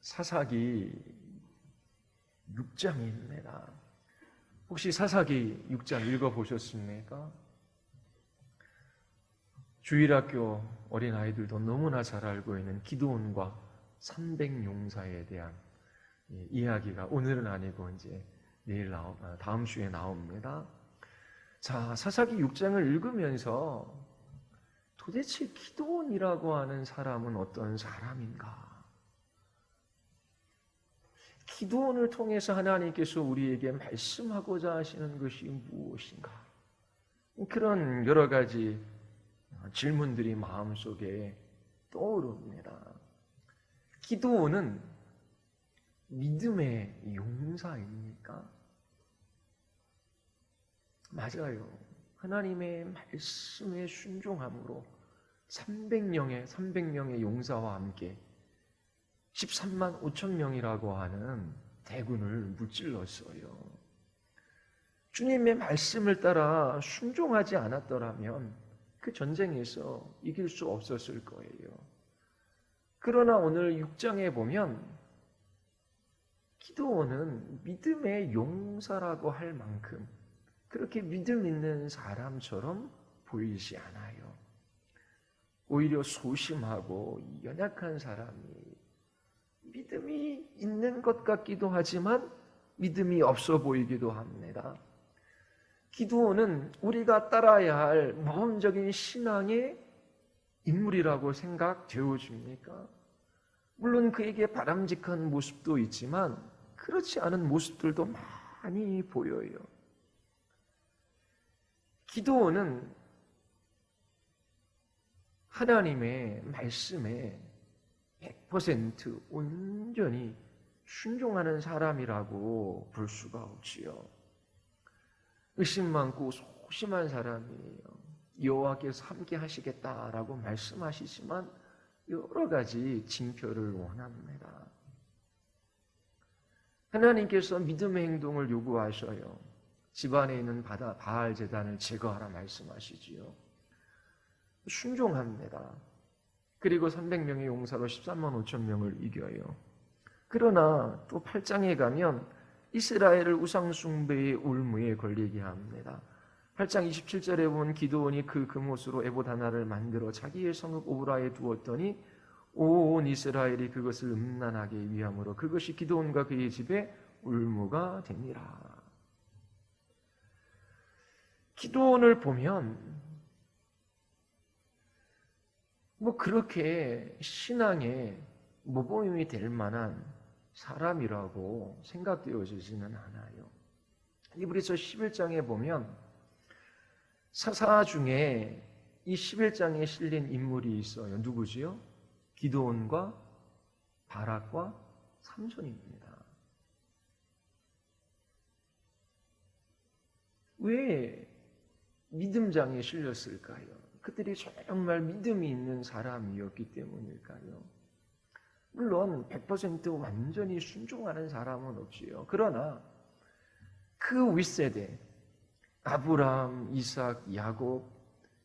사사기 6장입니다. 혹시 사사기 6장 읽어보셨습니까? 주일학교 어린아이들도 너무나 잘 알고 있는 기드온과 300용사에 대한 이야기가 오늘은 아니고 이제 다음 주에 나옵니다. 자, 사사기 6장을 읽으면서 도대체 기드온이라고 하는 사람은 어떤 사람인가? 기드온을 통해서 하나님께서 우리에게 말씀하고자 하시는 것이 무엇인가? 그런 여러 가지 질문들이 마음속에 떠오릅니다. 기드온은 믿음의 용사입니까? 맞아요. 하나님의 말씀에 순종함으로 300명의 용사와 함께 13만 5천 명이라고 하는 대군을 무찔렀어요. 주님의 말씀을 따라 순종하지 않았더라면 그 전쟁에서 이길 수 없었을 거예요. 그러나 오늘 6장에 보면 기드온은 믿음의 용사라고 할 만큼 그렇게 믿음 있는 사람처럼 보이지 않아요. 오히려 소심하고 연약한 사람이 믿음이 있는 것 같기도 하지만 믿음이 없어 보이기도 합니다. 기드온은 우리가 따라야 할 모범적인 신앙의 인물이라고 생각되어집니까? 물론 그에게 바람직한 모습도 있지만 그렇지 않은 모습들도 많이 보여요. 기드온은 하나님의 말씀에 100% 온전히 순종하는 사람이라고 볼 수가 없지요. 의심 많고 소심한 사람이에요. 여호와께서 함께 하시겠다라고 말씀하시지만 여러 가지 징표를 원합니다. 하나님께서 믿음의 행동을 요구하셔요. 집안에 있는 바알 제단을 제거하라 말씀하시지요. 순종합니다. 그리고 300명의 용사로 13만 5천 명을 이겨요. 그러나 또 8장에 가면 이스라엘을 우상숭배의 올무에 걸리게 합니다. 8장 27절에 보면 기드온이 그 금옷으로 에봇 하나를 만들어 자기의 성읍 오브라에 두었더니 온 이스라엘이 그것을 음란하게 위함으로 그것이 기드온과 그의 집에 올무가 되니라. 기드온을 보면 그렇게 신앙의 모범이 될 만한 사람이라고 생각되어지지는 않아요. 히브리서 11장에 보면 사사 중에 이 11장에 실린 인물이 있어요. 누구지요? 기드온과 바락과 삼손입니다. 왜 믿음장에 실렸을까요? 그들이 정말 믿음이 있는 사람이었기 때문일까요? 물론 100% 완전히 순종하는 사람은 없지요. 그러나 그 윗세대 아브라함, 이삭, 야곱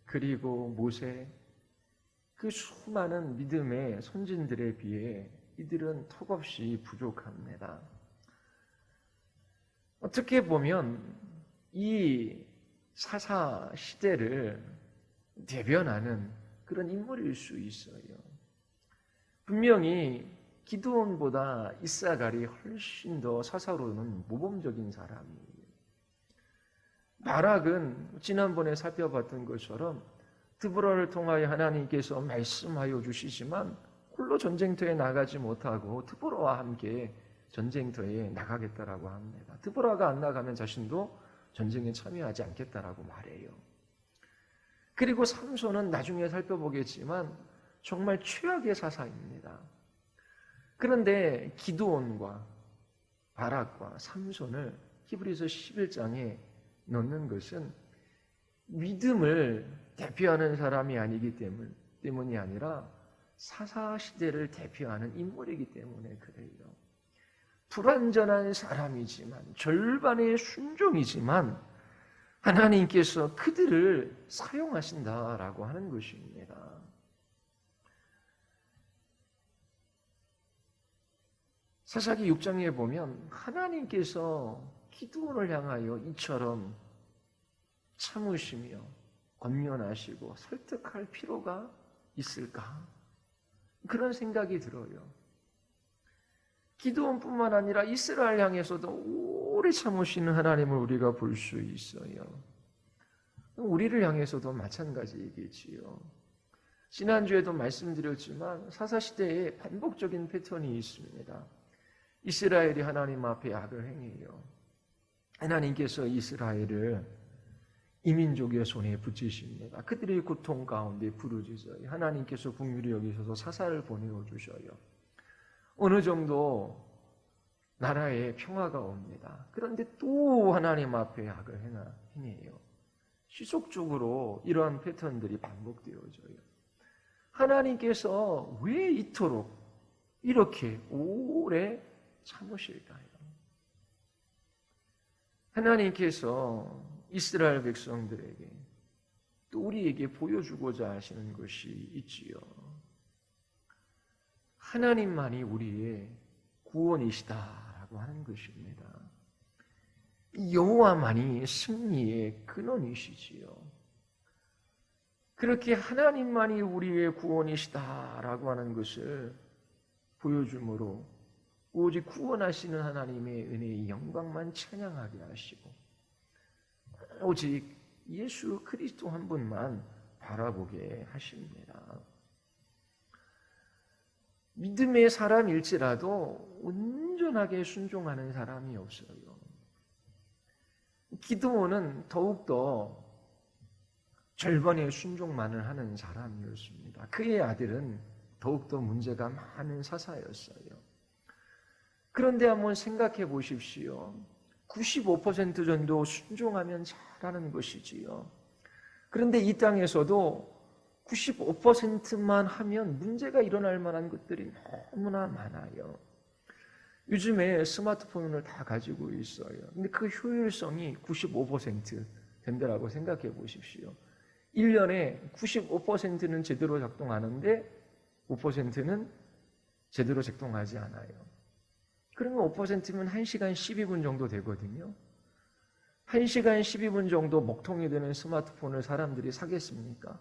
그리고 모세 그 수많은 믿음의 선진들에 비해 이들은 턱없이 부족합니다. 어떻게 보면 이 사사 시대를 대변하는 그런 인물일 수 있어요. 분명히 기드온보다 이사갈이 훨씬 더 사사로는 모범적인 사람이에요. 바락은 지난번에 살펴봤던 것처럼 드보라를 통하여 하나님께서 말씀하여 주시지만 홀로 전쟁터에 나가지 못하고 드보라와 함께 전쟁터에 나가겠다라고 합니다. 드보라가 안 나가면 자신도 전쟁에 참여하지 않겠다라고 말해요. 그리고 삼손은 나중에 살펴보겠지만 정말 최악의 사사입니다. 그런데 기드온과 바락과 삼손을 히브리서 11장에 넣는 것은 믿음을 대표하는 사람이 아니기 때문이 아니라 사사시대를 대표하는 인물이기 때문에 그래요. 불완전한 사람이지만 절반의 순종이지만 하나님께서 그들을 사용하신다라고 하는 것입니다. 사사기 6장에 보면 하나님께서 기드온을 향하여 이처럼 참으시며 권면하시고 설득할 필요가 있을까? 그런 생각이 들어요. 기드온뿐만 아니라 이스라엘 향해서도 오래 참으시는 하나님을 우리가 볼 수 있어요. 우리를 향해서도 마찬가지이겠지요. 지난주에도 말씀드렸지만 사사시대에 반복적인 패턴이 있습니다. 이스라엘이 하나님 앞에 악을 행해요. 하나님께서 이스라엘을 이민족의 손에 붙이십니다. 그들의 고통 가운데 부르짖어요. 하나님께서 긍휼히 여기셔서 사사를 보내어 주셔요. 어느 정도 나라에 평화가 옵니다. 그런데 또 하나님 앞에 악을 행해요. 지속적으로 이러한 패턴들이 반복되어져요. 하나님께서 왜 이토록 이렇게 오래 참으실까요? 하나님께서 이스라엘 백성들에게 또 우리에게 보여주고자 하시는 것이 있지요. 하나님만이 우리의 구원이시다라고 하는 것입니다. 여호와만이 승리의 근원이시지요. 그렇게 하나님만이 우리의 구원이시다라고 하는 것을 보여주므로 오직 구원하시는 하나님의 은혜의 영광만 찬양하게 하시고 오직 예수 그리스도 한 분만 바라보게 하십니다. 믿음의 사람일지라도 온전하게 순종하는 사람이 없어요. 기드온은 더욱더 절반의 순종만을 하는 사람이었습니다. 그의 아들은 더욱더 문제가 많은 사사였어요. 그런데 한번 생각해 보십시오. 95% 정도 순종하면 잘하는 것이지요. 그런데 이 땅에서도 95%만 하면 문제가 일어날 만한 것들이 너무나 많아요. 요즘에 스마트폰을 다 가지고 있어요. 근데 그 효율성이 95% 된다라고 생각해 보십시오. 1년에 95%는 제대로 작동하는데 5%는 제대로 작동하지 않아요. 그러면 5%면 1시간 12분 정도 되거든요. 1시간 12분 정도 먹통이 되는 스마트폰을 사람들이 사겠습니까?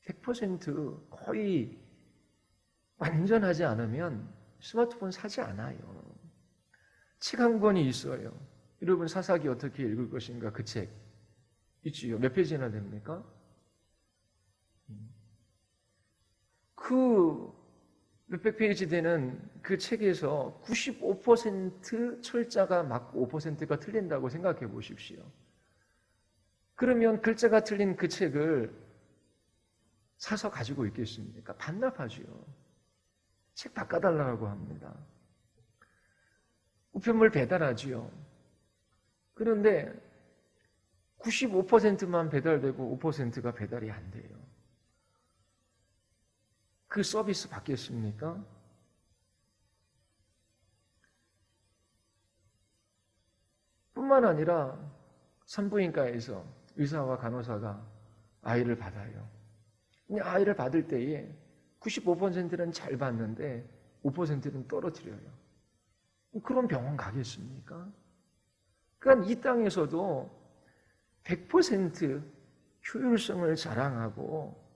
100% 거의 완전하지 않으면 스마트폰 사지 않아요. 책 한 권이 있어요. 여러분 사사기 어떻게 읽을 것인가 그 책 있지요. 몇 페이지나 됩니까? 그 몇백 페이지 되는 그 책에서 95% 철자가 맞고 5%가 틀린다고 생각해 보십시오. 그러면 글자가 틀린 그 책을 사서 가지고 있겠습니까? 반납하지요. 책 바꿔달라고 합니다. 우편물 배달하지요. 그런데 95%만 배달되고 5%가 배달이 안 돼요. 그 서비스 받겠습니까? 뿐만 아니라 산부인과에서 의사와 간호사가 아이를 받아요. 근데 아이를 받을 때에 95%는 잘 받는데 5%는 떨어뜨려요. 그런 병원 가겠습니까? 그러니까 이 땅에서도 100% 효율성을 자랑하고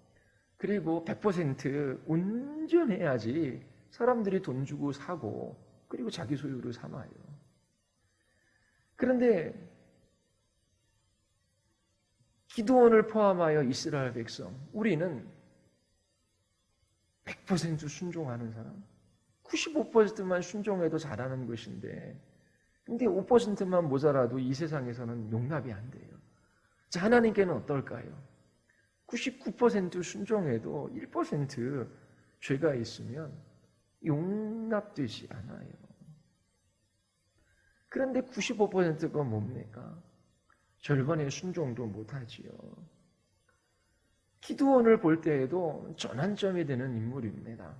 그리고 100% 온전해야지 사람들이 돈 주고 사고 그리고 자기 소유로 삼아요. 그런데 기드온을 포함하여 이스라엘 백성, 우리는 100% 순종하는 사람, 95%만 순종해도 잘하는 것인데 근데 5%만 모자라도 이 세상에서는 용납이 안 돼요. 자, 하나님께는 어떨까요? 99% 순종해도 1% 죄가 있으면 용납되지 않아요. 그런데 95%가 뭡니까? 절반의 순종도 못하지요. 기드온을 볼 때에도 전환점이 되는 인물입니다.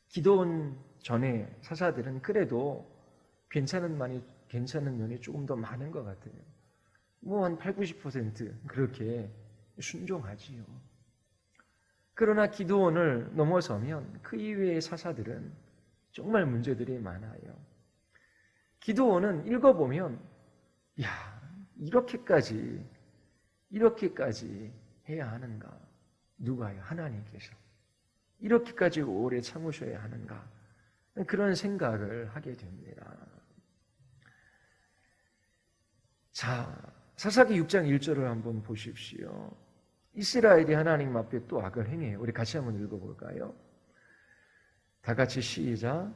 기드온 전에 사사들은 그래도 괜찮은 면이 조금 더 많은 것 같아요. 뭐 한 8, 90% 그렇게 순종하지요. 그러나 기드온을 넘어서면 그 이외의 사사들은 정말 문제들이 많아요. 기드온은 읽어보면 야, 이렇게까지 해야 하는가? 누가요? 하나님께서. 이렇게까지 오래 참으셔야 하는가? 그런 생각을 하게 됩니다. 자, 사사기 6장 1절을 한번 보십시오. 이스라엘이 하나님 앞에 또 악을 행해요. 우리 같이 한번 읽어볼까요? 다 같이 시작.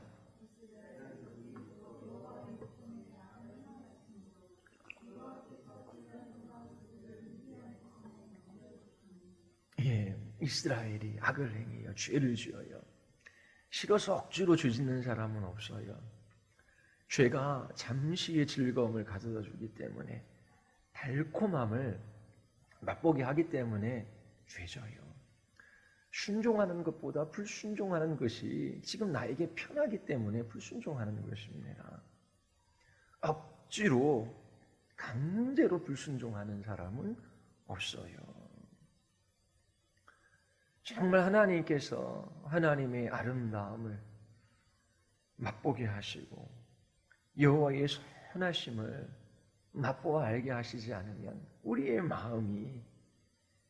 예, 이스라엘이 악을 행해요. 죄를 지어요. 싫어서 억지로 죄 짓는 사람은 없어요. 죄가 잠시의 즐거움을 가져다 주기 때문에, 달콤함을 맛보게 하기 때문에 죄져요. 순종하는 것보다 불순종하는 것이 지금 나에게 편하기 때문에 불순종하는 것입니다. 억지로 강제로 불순종하는 사람은 없어요. 정말 하나님께서 하나님의 아름다움을 맛보게 하시고 여호와의 선하심을 맛보아 알게 하시지 않으면, 우리의 마음이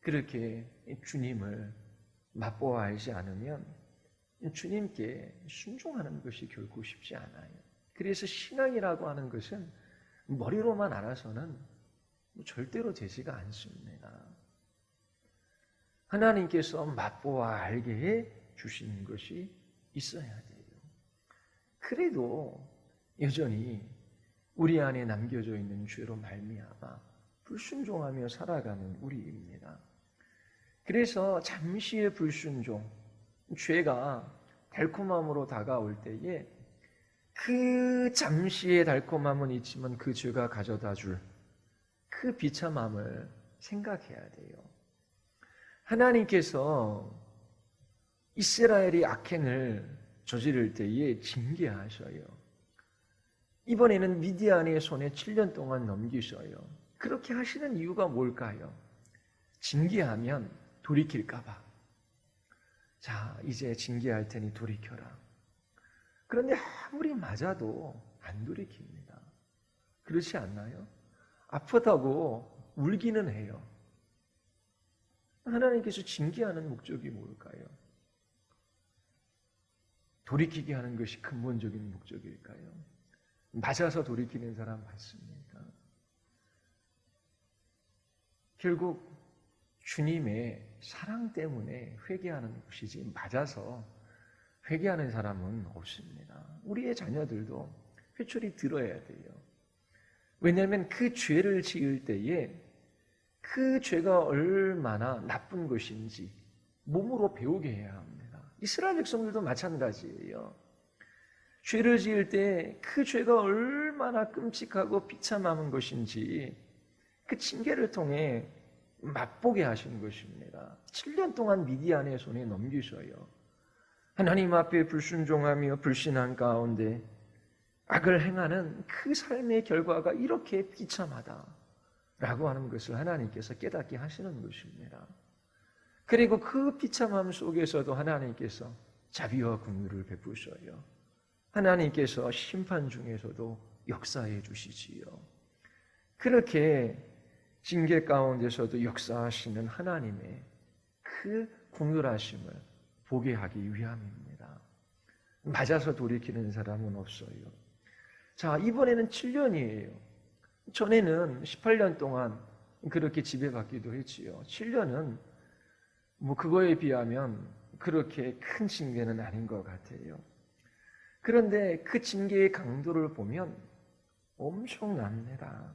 그렇게 주님을 맛보아 알지 않으면 주님께 순종하는 것이 결코 쉽지 않아요. 그래서 신앙이라고 하는 것은 머리로만 알아서는 절대로 되지가 않습니다. 하나님께서 맛보아 알게 해 주시는 것이 있어야 돼요. 그래도 여전히 우리 안에 남겨져 있는 죄로 말미암아 불순종하며 살아가는 우리입니다. 그래서 잠시의 불순종, 죄가 달콤함으로 다가올 때에 그 잠시의 달콤함은 있지만 그 죄가 가져다 줄 그 비참함을 생각해야 돼요. 하나님께서 이스라엘이 악행을 저지를 때에 징계하셔요. 이번에는 미디안의 손에 7년 동안 넘기셔요. 그렇게 하시는 이유가 뭘까요? 징계하면 돌이킬까 봐. 자, 이제 징계할 테니 돌이켜라. 그런데 아무리 맞아도 안 돌이킵니다. 그렇지 않나요? 아프다고 울기는 해요. 하나님께서 징계하는 목적이 뭘까요? 돌이키게 하는 것이 근본적인 목적일까요? 맞아서 돌이키는 사람 맞습니까? 결국 주님의 사랑 때문에 회개하는 것이지 맞아서 회개하는 사람은 없습니다. 우리의 자녀들도 회초리 들어야 돼요. 왜냐하면 그 죄를 지을 때에 그 죄가 얼마나 나쁜 것인지 몸으로 배우게 해야 합니다. 이스라엘 백성들도 마찬가지예요. 죄를 지을 때 그 죄가 얼마나 끔찍하고 비참한 것인지 그 징계를 통해 맛보게 하신 것입니다. 7년 동안 미디안의 손에 넘기셔요. 하나님 앞에 불순종하며 불신한 가운데 악을 행하는 그 삶의 결과가 이렇게 비참하다라고 하는 것을 하나님께서 깨닫게 하시는 것입니다. 그리고 그 비참함 속에서도 하나님께서 자비와 긍휼을 베푸셔요. 하나님께서 심판 중에서도 역사해 주시지요. 그렇게 징계 가운데서도 역사하시는 하나님의 그 긍휼하심을 보게 하기 위함입니다. 맞아서 돌이키는 사람은 없어요. 자, 이번에는 7년이에요. 전에는 18년 동안 그렇게 지배받기도 했지요. 7년은 그거에 비하면 그렇게 큰 징계는 아닌 것 같아요. 그런데 그 징계의 강도를 보면 엄청납니다.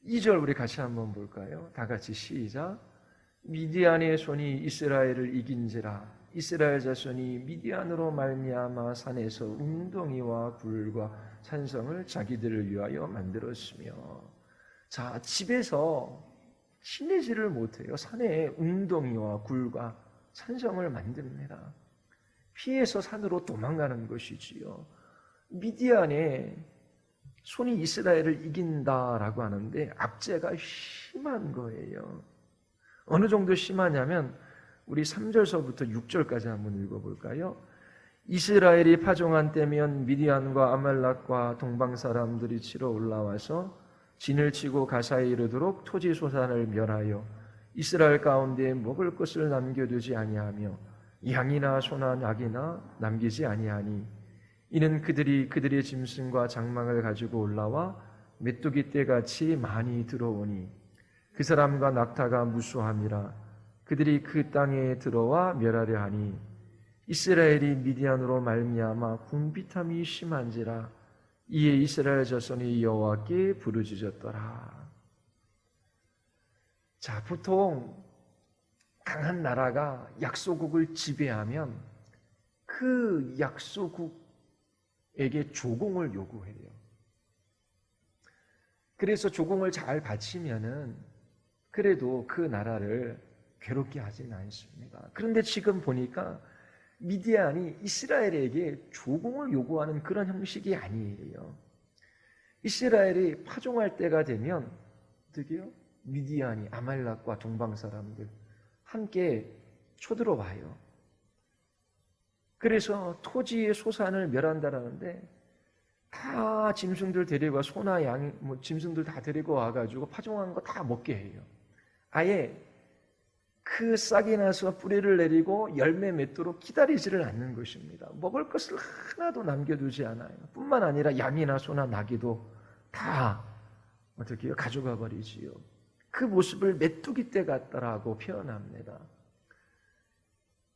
2절 우리 같이 한번 볼까요? 다 같이 시작. 미디안의 손이 이스라엘을 이긴지라 이스라엘 자손이 미디안으로 말미암아 산에서 웅덩이와 굴과 산성을 자기들을 위하여 만들었으며. 자, 집에서 지내지를 못해요. 산에 웅덩이와 굴과 산성을 만듭니다. 피해서 산으로 도망가는 것이지요. 미디안의 손이 이스라엘을 이긴다라고 하는데 압제가 심한 거예요. 어느 정도 심하냐면 우리 3절서부터 6절까지 한번 읽어볼까요? 이스라엘이 파종한 때면 미디안과 아말렉과 동방 사람들이 치러 올라와서 진을 치고 가사에 이르도록 토지 소산을 멸하여 이스라엘 가운데 먹을 것을 남겨두지 아니하며 양이나 소나 낙이나 남기지 아니하니 이는 그들이 그들의 짐승과 장막을 가지고 올라와 메뚜기 떼같이 많이 들어오니 그 사람과 낙타가 무수함이라 그들이 그 땅에 들어와 멸하려 하니 이스라엘이 미디안으로 말미암아 궁핍함이 심한지라 이에 이스라엘 자손이 여호와께 부르짖었더라. 자, 보통 강한 나라가 약소국을 지배하면 그 약소국에게 조공을 요구해요. 그래서 조공을 잘 바치면은 그래도 그 나라를 괴롭게 하진 않습니다. 그런데 지금 보니까 미디안이 이스라엘에게 조공을 요구하는 그런 형식이 아니에요. 이스라엘이 파종할 때가 되면 어떻게요? 미디안이 아말렉과 동방 사람들 함께 쳐들어와요. 그래서 토지의 소산을 멸한다라는데 다 짐승들 데리고 와, 소나 양, 짐승들 다 데리고 와가지고 파종한 거 다 먹게 해요. 아예 그 싹이 나서 뿌리를 내리고 열매 맺도록 기다리지를 않는 것입니다. 먹을 것을 하나도 남겨두지 않아요. 뿐만 아니라 양이나 소나 나귀도 다 어떻게 해요? 가져가 버리지요. 그 모습을 메뚜기 떼 같다라고 표현합니다.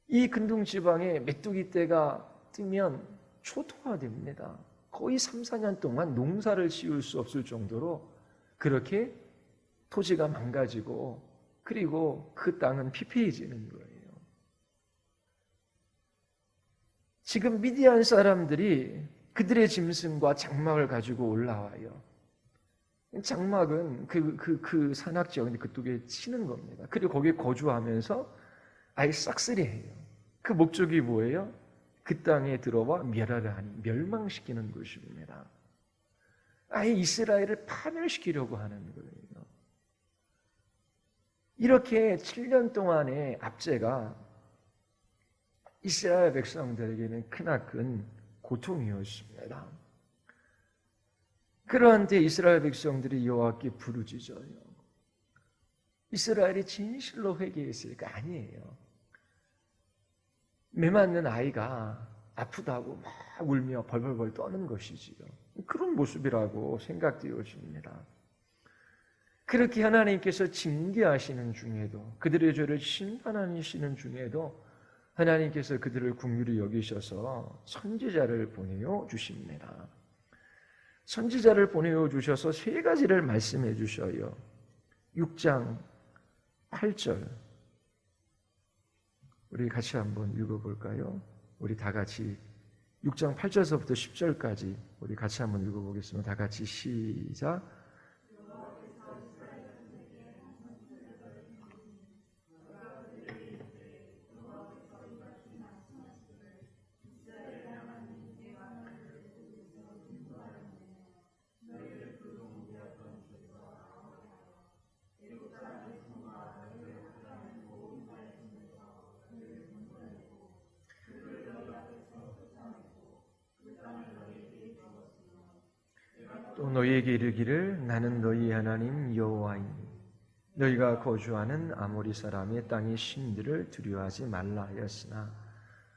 이 근동 지방에 메뚜기 떼가 뜨면 초토화됩니다. 거의 3, 4년 동안 농사를 지을 수 없을 정도로 그렇게 토지가 망가지고 그리고 그 땅은 피폐해지는 거예요. 지금 미디안 사람들이 그들의 짐승과 장막을 가지고 올라와요. 장막은 그 산악 지역인데 그쪽에 치는 겁니다. 그리고 거기에 거주하면서 아예 싹쓸이해요. 그 목적이 뭐예요? 그 땅에 들어와 멸하려 하니 멸망시키는 것입니다. 아예 이스라엘을 파멸시키려고 하는 거예요. 이렇게 7년 동안의 압제가 이스라엘 백성들에게는 크나큰 고통이었습니다. 그러한데 이스라엘 백성들이 여호와께 부르짖어요. 이스라엘이 진실로 회개했을까? 아니에요. 매 맞는 아이가 아프다고 막 울며 벌벌벌 떠는 것이지요. 그런 모습이라고 생각되어집니다. 그렇게 하나님께서 징계하시는 중에도 그들의 죄를 심판하시는 중에도 하나님께서 그들을 긍휼히 여기셔서 선지자를 보내어 주십니다. 선지자를 보내어 주셔서 세 가지를 말씀해 주셔요. 6장 8절 우리 같이 한번 읽어볼까요? 우리 다 같이 6장 8절서부터 10절까지 우리 같이 한번 읽어보겠습니다. 다 같이 시작. 또 너희에게 이르기를 나는 너희 하나님 여호와이니 너희가 거주하는 아모리 사람의 땅의 신들을 두려워하지 말라 하였으나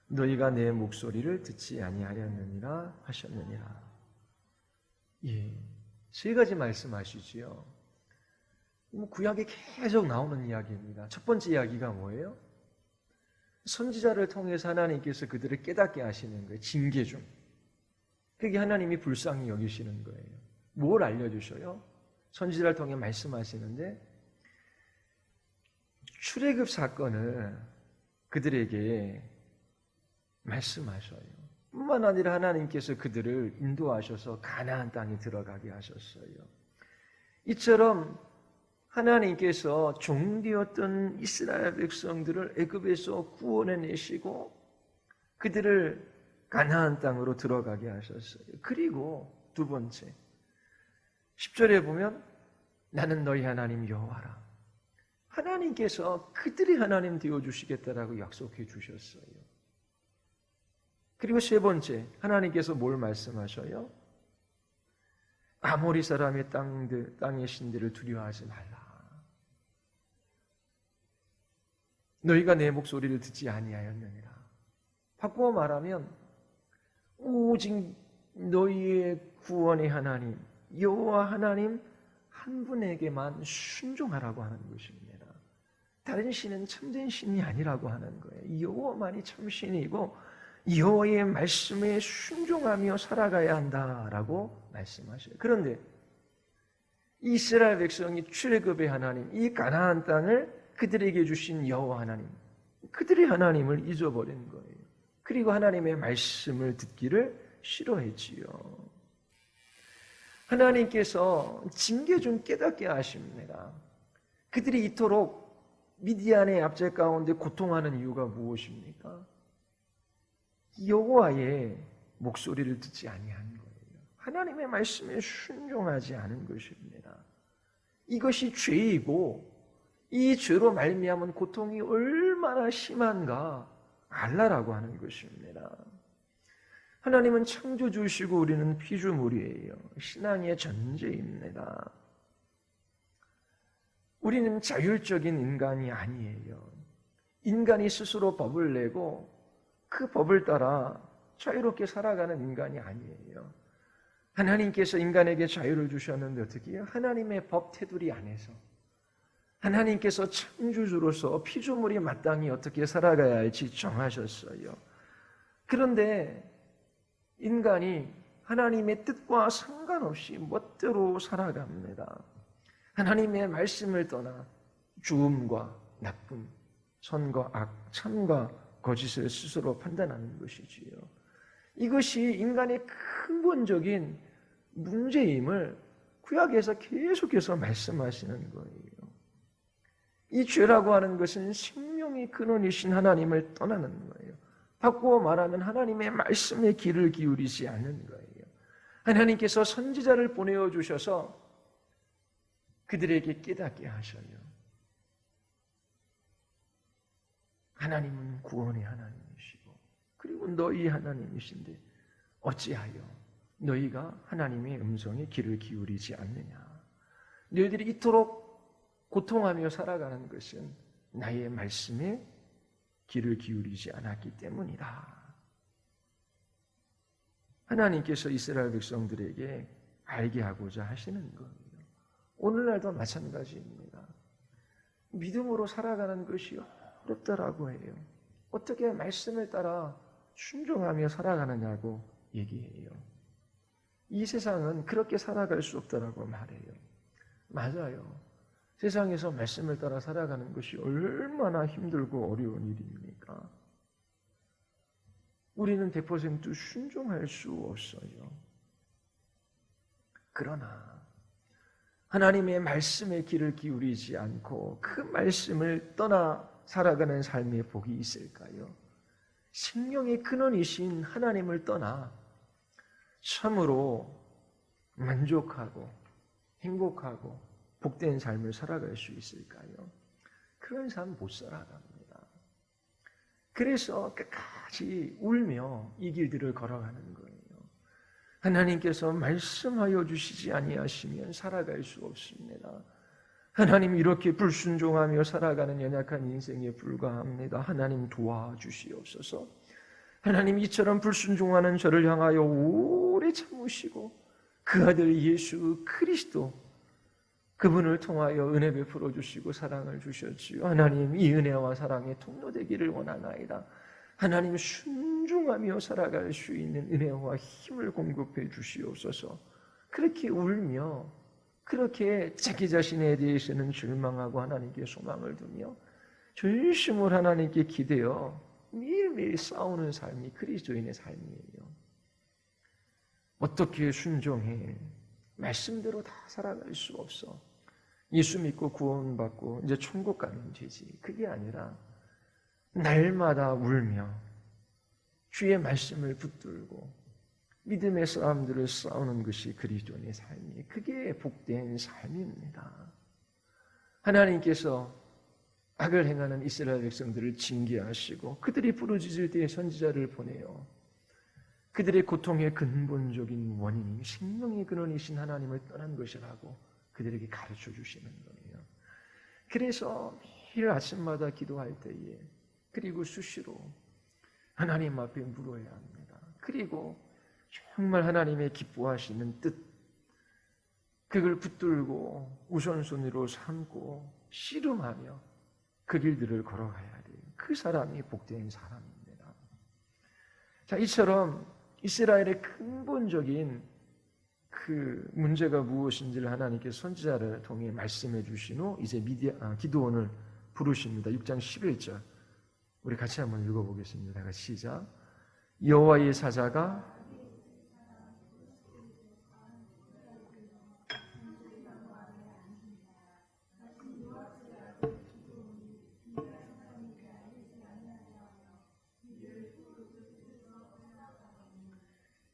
너희가 내 목소리를 듣지 아니하였느니라 하셨느니라. 예, 세 가지 말씀하시지요. 구약에 계속 나오는 이야기입니다. 첫 번째 이야기가 뭐예요? 선지자를 통해서 하나님께서 그들을 깨닫게 하시는 거예요. 징계 중. 그게 하나님이 불쌍히 여기시는 거예요. 뭘 알려주셔요? 선지자를 통해 말씀하시는데 출애굽 사건을 그들에게 말씀하셔요. 뿐만 아니라 하나님께서 그들을 인도하셔서 가나안 땅에 들어가게 하셨어요. 이처럼 하나님께서 종되었던 이스라엘 백성들을 애굽에서 구원해내시고 그들을 가나안 땅으로 들어가게 하셨어요. 그리고 두 번째 10절에 보면 나는 너희 하나님 여호와라. 하나님께서 그들이 하나님 되어주시겠다라고 약속해 주셨어요. 그리고 세 번째, 하나님께서 뭘 말씀하셔요? 아모리 사람의 땅의 신들을 두려워하지 말라. 너희가 내 목소리를 듣지 아니하였느니라. 바꾸어 말하면 오직 너희의 구원의 하나님, 여호와 하나님 한 분에게만 순종하라고 하는 것입니다. 다른 신은 참된 신이 아니라고 하는 거예요. 여호와만이 참 신이고 여호와의 말씀에 순종하며 살아가야 한다라고 말씀하셔요. 그런데 이스라엘 백성이 출애굽의 하나님, 이 가나안 땅을 그들에게 주신 여호와 하나님, 그들의 하나님을 잊어버린 거예요. 그리고 하나님의 말씀을 듣기를 싫어했지요. 하나님께서 징계 좀 깨닫게 하십니다. 그들이 이토록 미디안의 압제 가운데 고통하는 이유가 무엇입니까? 여호와의 목소리를 듣지 아니한 거예요. 하나님의 말씀에 순종하지 않은 것입니다. 이것이 죄이고 이 죄로 말미암은 고통이 얼마나 심한가 알라라고 하는 것입니다. 하나님은 창조주시고 우리는 피조물이에요. 신앙의 전제입니다. 우리는 자율적인 인간이 아니에요. 인간이 스스로 법을 내고 그 법을 따라 자유롭게 살아가는 인간이 아니에요. 하나님께서 인간에게 자유를 주셨는데 어떻게 해요? 하나님의 법 테두리 안에서 하나님께서 창조주로서 피조물이 마땅히 어떻게 살아가야 할지 정하셨어요. 그런데 인간이 하나님의 뜻과 상관없이 멋대로 살아갑니다. 하나님의 말씀을 떠나 좋음과 나쁨, 선과 악, 참과 거짓을 스스로 판단하는 것이지요. 이것이 인간의 근본적인 문제임을 구약에서 계속해서 말씀하시는 거예요. 이 죄라고 하는 것은 생명의 근원이신 하나님을 떠나는 거예요. 바꾸어 말하면 하나님의 말씀에 귀를 기울이지 않는 거예요. 하나님께서 선지자를 보내어 주셔서 그들에게 깨닫게 하셔요. 하나님은 구원의 하나님이시고 그리고 너희 하나님이신데 어찌하여 너희가 하나님의 음성에 귀를 기울이지 않느냐. 너희들이 이토록 고통하며 살아가는 것은 나의 말씀에 귀를 기울이지 않았기 때문이다. 하나님께서 이스라엘 백성들에게 알게 하고자 하시는 거예요. 오늘날도 마찬가지입니다. 믿음으로 살아가는 것이 어렵다라고 해요. 어떻게 말씀을 따라 순종하며 살아가느냐고 얘기해요. 이 세상은 그렇게 살아갈 수 없다라고 말해요. 맞아요. 세상에서 말씀을 따라 살아가는 것이 얼마나 힘들고 어려운 일입니까? 우리는 100% 순종할 수 없어요. 그러나 하나님의 말씀에 귀를 기울이지 않고 그 말씀을 떠나 살아가는 삶의 복이 있을까요? 생명의 근원이신 하나님을 떠나 참으로 만족하고 행복하고 복된 삶을 살아갈 수 있을까요? 그런 삶 못 살아갑니다. 그래서 끝까지 울며 이 길들을 걸어가는 거예요. 하나님께서 말씀하여 주시지 아니하시면 살아갈 수 없습니다. 하나님 이렇게 불순종하며 살아가는 연약한 인생에 불과합니다. 하나님 도와주시옵소서. 하나님 이처럼 불순종하는 저를 향하여 오래 참으시고 그 아들 예수 그리스도 그분을 통하여 은혜 베풀어 주시고 사랑을 주셨지요. 하나님 이 은혜와 사랑의 통로되기를 원하나이다. 하나님 순종하며 살아갈 수 있는 은혜와 힘을 공급해 주시옵소서. 그렇게 울며 그렇게 자기 자신에 대해서는 절망하고 하나님께 소망을 두며 전심을 하나님께 기대어 매일매일 싸우는 삶이 그리스도인의 삶이에요. 어떻게 순종해? 말씀대로 다 살아갈 수 없어. 예수 믿고 구원받고 이제 천국 가면 되지. 그게 아니라 날마다 울며 주의 말씀을 붙들고 믿음의 싸움들을 싸우는 것이 그리스도인의 삶이에요. 그게 복된 삶입니다. 하나님께서 악을 행하는 이스라엘 백성들을 징계하시고 그들이 부르짖을 때에 선지자를 보내요. 그들의 고통의 근본적인 원인이 생명의 근원이신 하나님을 떠난 것이라고 그들에게 가르쳐 주시는 거예요. 그래서 매일 아침마다 기도할 때에, 그리고 수시로 하나님 앞에 물어야 합니다. 그리고 정말 하나님의 기뻐하시는 뜻, 그걸 붙들고 우선순위로 삼고 씨름하며 그 길들을 걸어가야 돼요. 그 사람이 복된 사람입니다. 자, 이처럼 이스라엘의 근본적인 그 문제가 무엇인지를 하나님께서 선지자를 통해 말씀해 주신 후 이제 기드온을 부르십니다. 6장 11절 우리 같이 한번 읽어보겠습니다. 시작. 여호와의 사자가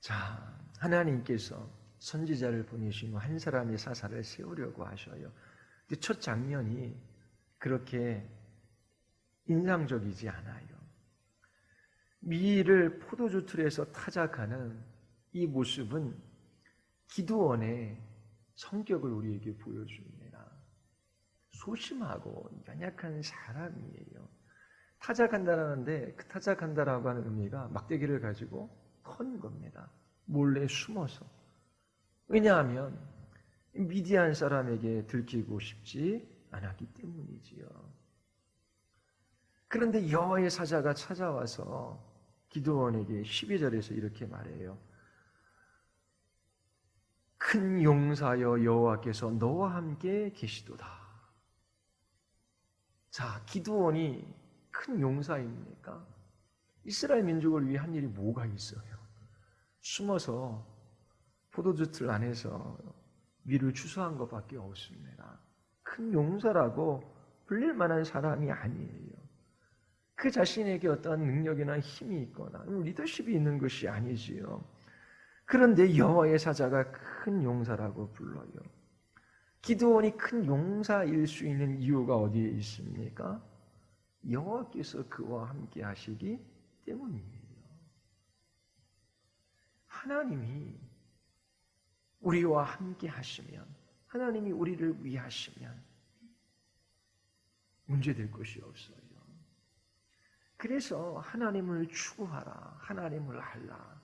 자, 하나님께서 선지자를 보내신 후 한 사람의 사사를 세우려고 하셔요. 근데 첫 장면이 그렇게 인상적이지 않아요. 미를 포도주 틀에서 타작하는 이 모습은 기드온의 성격을 우리에게 보여줍니다. 소심하고 연약한 사람이에요. 타작한다라는데 그 타작한다라고 하는 의미가 막대기를 가지고 터는 겁니다. 몰래 숨어서. 왜냐하면 미디안 사람에게 들키고 싶지 않았기 때문이지요. 그런데 여호와의 사자가 찾아와서 기드온에게 12절에서 이렇게 말해요. 큰 용사여 여호와께서 너와 함께 계시도다. 자, 기드온이 큰 용사입니까? 이스라엘 민족을 위해 한 일이 뭐가 있어요? 숨어서 포도주 틀 안에서 위를 추수한 것밖에 없습니다. 큰 용사라고 불릴 만한 사람이 아니에요. 그 자신에게 어떠한 능력이나 힘이 있거나 리더십이 있는 것이 아니지요. 그런데 여호와의 사자가 큰 용사라고 불러요. 기드온이 큰 용사일 수 있는 이유가 어디에 있습니까? 여호와께서 그와 함께 하시기 때문이에요. 하나님이 우리와 함께 하시면, 하나님이 우리를 위하시면 문제될 것이 없어요. 그래서 하나님을 추구하라, 하나님을 알라,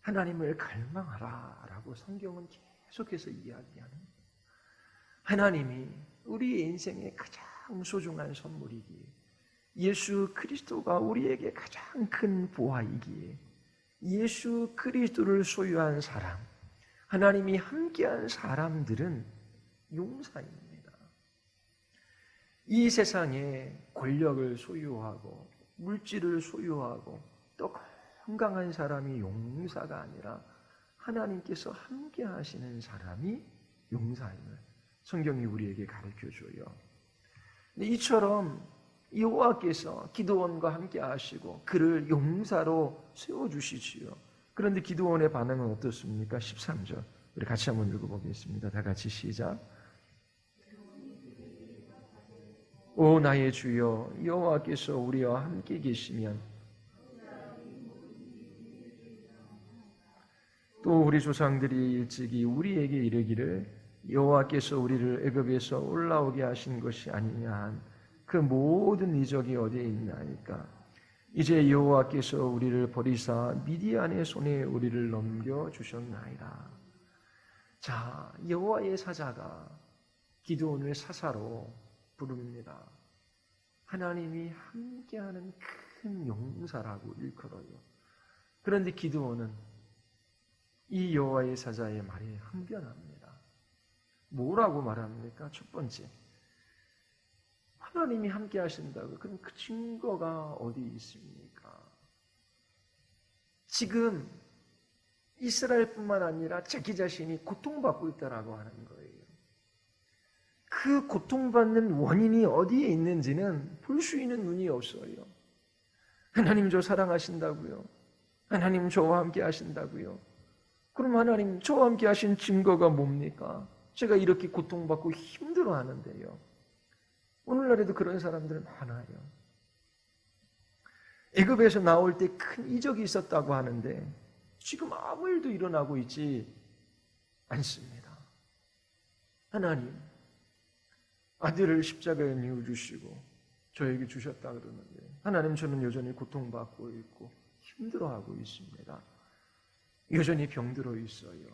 하나님을 갈망하라 라고 성경은 계속해서 이야기하는 거예요. 하나님이 우리의 인생의 가장 소중한 선물이기에, 예수 그리스도가 우리에게 가장 큰 보화이기에, 예수 그리스도를 소유한 사람, 하나님이 함께한 사람들은 용사입니다. 이 세상에 권력을 소유하고 물질을 소유하고 또 건강한 사람이 용사가 아니라 하나님께서 함께 하시는 사람이 용사임을 성경이 우리에게 가르쳐줘요. 이처럼 여호와께서 기드온과 함께 하시고 그를 용사로 세워주시지요. 그런데 기드온의 반응은 어떻습니까? 13절 우리 같이 한번 읽어보겠습니다. 다 같이 시작. 오 나의 주여, 여호와께서 우리와 함께 계시면 또 우리 조상들이 일찍이 우리에게 이르기를 여호와께서 우리를 애굽에서 올라오게 하신 것이 아니냐 한 그 모든 이적이 어디에 있나이까. 이제 여호와께서 우리를 버리사 미디안의 손에 우리를 넘겨주셨나이다. 자, 여호와의 사자가 기드온을 사사로 부릅니다. 하나님이 함께하는 큰 용사라고 일컬어요. 그런데 기드온은 이 여호와의 사자의 말에 항변합니다. 뭐라고 말합니까? 첫 번째, 하나님이 함께 하신다고. 그럼 그 증거가 어디 있습니까? 지금 이스라엘뿐만 아니라 자기 자신이 고통받고 있다라고 하는 거예요. 그 고통받는 원인이 어디에 있는지는 볼 수 있는 눈이 없어요. 하나님 저 사랑하신다고요. 하나님 저와 함께 하신다고요. 그럼 하나님 저와 함께 하신 증거가 뭡니까? 제가 이렇게 고통받고 힘들어하는데요. 오늘날에도 그런 사람들은 많아요. 애굽에서 나올 때 큰 이적이 있었다고 하는데 지금 아무 일도 일어나고 있지 않습니다. 하나님, 아들을 십자가에 뉘어주시고 저에게 주셨다 그러는데 하나님, 저는 여전히 고통받고 있고 힘들어하고 있습니다. 여전히 병들어 있어요.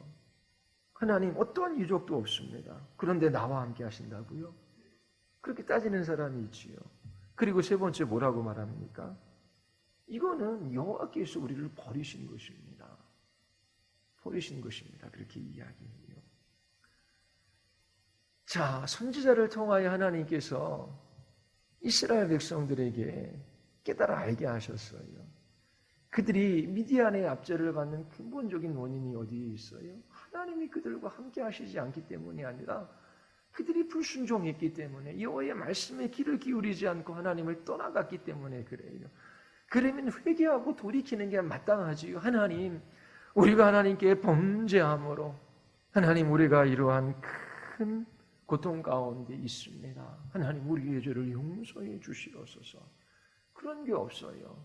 하나님, 어떠한 유족도 없습니다. 그런데 나와 함께 하신다고요? 그렇게 따지는 사람이 있지요. 그리고 세 번째 뭐라고 말합니까? 이거는 여호와께서 우리를 버리신 것입니다. 버리신 것입니다. 그렇게 이야기해요. 자, 선지자를 통하여 하나님께서 이스라엘 백성들에게 깨달아 알게 하셨어요. 그들이 미디안의 압제를 받는 근본적인 원인이 어디에 있어요? 하나님이 그들과 함께 하시지 않기 때문이 아니라 그들이 불순종했기 때문에, 여호와의 말씀에 귀를 기울이지 않고 하나님을 떠나갔기 때문에 그래요. 그러면 회개하고 돌이키는 게 마땅하지요. 하나님, 우리가 하나님께 범죄함으로 하나님, 우리가 이러한 큰 고통 가운데 있습니다. 하나님, 우리의 죄를 용서해 주시옵소서. 그런 게 없어요.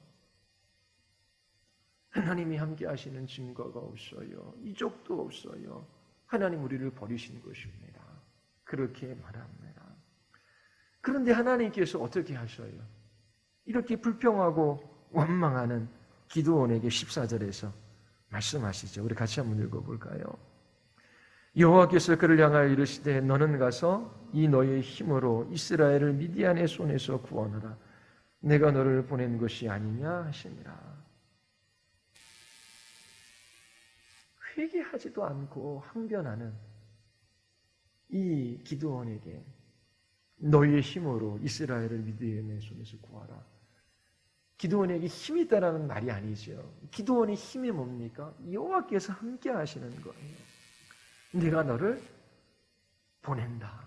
하나님이 함께 하시는 증거가 없어요. 이적도 없어요. 하나님, 우리를 버리신 것입니다. 그렇게 말합니다. 그런데 하나님께서 어떻게 하셔요? 이렇게 불평하고 원망하는 기드온에게 14절에서 말씀하시죠. 우리 같이 한번 읽어볼까요? 여호와께서 그를 향하여 이르시되 너는 가서 이 너의 힘으로 이스라엘을 미디안의 손에서 구원하라. 내가 너를 보낸 것이 아니냐 하시니라. 회개하지도 않고 항변하는 이 기드온에게 너의 힘으로 이스라엘을 미디안의 손에서 구하라. 기드온에게 힘이 있다라는 말이 아니죠. 기드온의 힘이 뭡니까? 여호와께서 함께 하시는 거예요. 내가 너를 보낸다.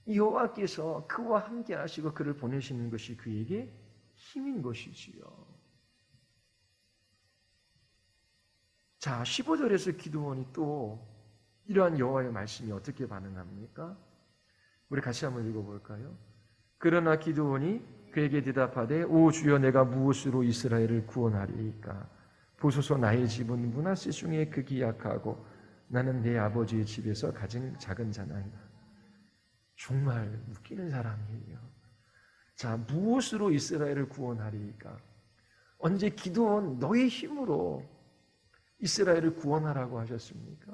여호와께서 그와 함께 하시고 그를 보내시는 것이 그에게 힘인 것이지요. 자, 15절에서 기드온이 또 이러한 여호와의 말씀이 어떻게 반응합니까? 우리 같이 한번 읽어볼까요? 그러나 기드온이 그에게 대답하되 오 주여, 내가 무엇으로 이스라엘을 구원하리이까? 보소서, 나의 집은 므낫세 중에 극이 약하고 나는 내 아버지의 집에서 가장 작은 자나이다. 정말 웃기는 사람이에요. 자, 무엇으로 이스라엘을 구원하리이까? 언제 기드온 너의 힘으로 이스라엘을 구원하라고 하셨습니까?